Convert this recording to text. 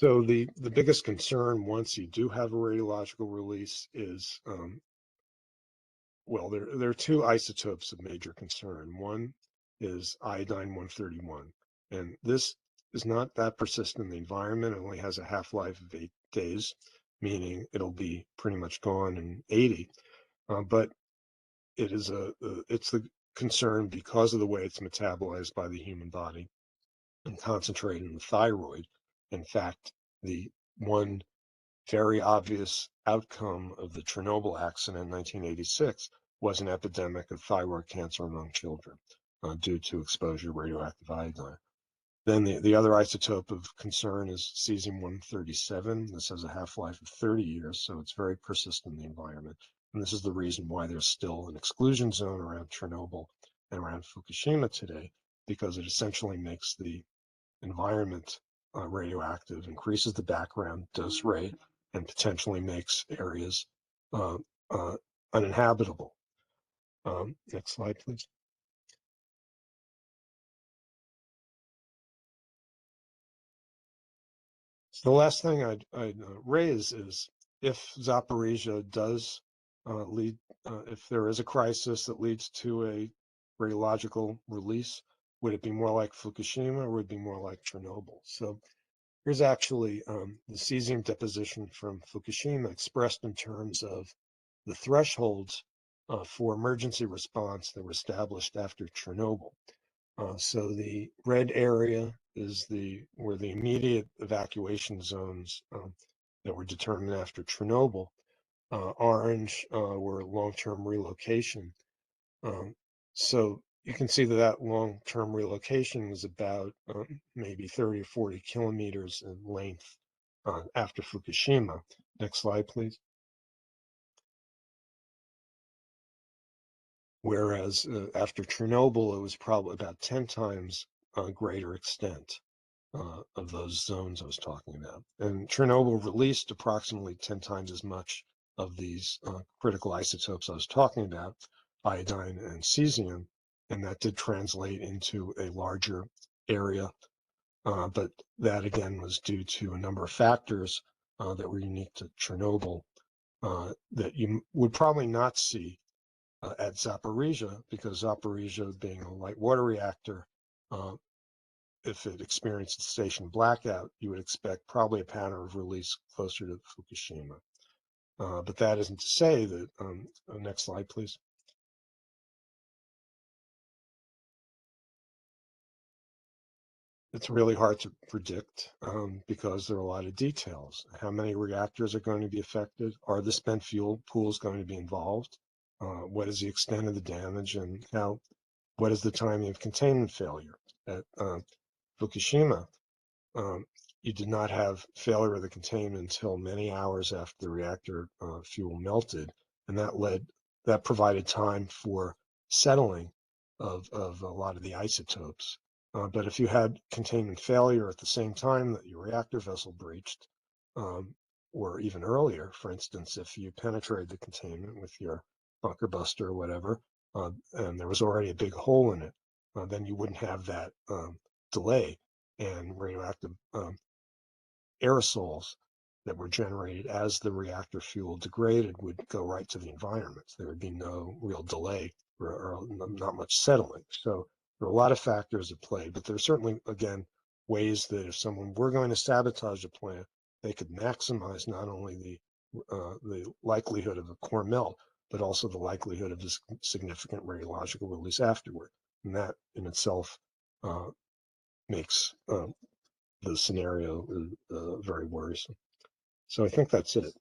So the biggest concern once you do have a radiological release is, well, there are two isotopes of major concern. One is iodine-131, and this is not that persistent in the environment. It only has a half-life of 8 days, meaning it'll be pretty much gone in 80. But it's the concern because of the way it's metabolized by the human body and concentrated in the thyroid. In fact, the one very obvious outcome of the Chernobyl accident in 1986 was an epidemic of thyroid cancer among children due to exposure to radioactive iodine. Then the other isotope of concern is cesium-137. This has a half-life of 30 years, so it's very persistent in the environment. And this is the reason why there's still an exclusion zone around Chernobyl and around Fukushima today, because it essentially makes the environment radioactive, increases the background dose rate, and potentially makes areas uh, uh, uninhabitable. Next slide, please. So the last thing I'd raise is if Zaporizhzhia does lead, if there is a crisis that leads to a radiological release, would it be more like Fukushima or would it be more like Chernobyl? So here's actually the cesium deposition from Fukushima expressed in terms of the thresholds for emergency response that were established after Chernobyl. So the red area is where the immediate evacuation zones that were determined after Chernobyl. Orange were long-term relocation. So you can see that long-term relocation was about maybe 30 or 40 kilometers in length after Fukushima. Next slide, please. Whereas after Chernobyl, it was probably about 10 times greater extent of those zones I was talking about. And Chernobyl released approximately 10 times as much of these critical isotopes I was talking about, iodine and cesium, and that did translate into a larger area. But that again was due to a number of factors that were unique to Chernobyl that you would probably not see at Zaporizhzhia, because Zaporizhzhia being a light water reactor, if it experienced a station blackout, you would expect probably a pattern of release closer to Fukushima. But that isn't to say that, next slide, please. It's really hard to predict because there are a lot of details. How many reactors are going to be affected? Are the spent fuel pools going to be involved? What is the extent of the damage, and what is the timing of containment failure? At Fukushima, you did not have failure of the containment until many hours after the reactor fuel melted, and that provided time for settling of a lot of the isotopes. But if you had containment failure at the same time that your reactor vessel breached, or even earlier, for instance, if you penetrated the containment with your bunker buster or whatever, and there was already a big hole in it, then you wouldn't have that delay, and radioactive aerosols that were generated as the reactor fuel degraded would go right to the environment. So there would be no real delay or not much settling. So there are a lot of factors at play, but there's certainly, again, ways that if someone were going to sabotage a plant, they could maximize not only the likelihood of a core melt, but also the likelihood of this significant radiological release afterward. And that in itself makes the scenario very worrisome. So I think that's it.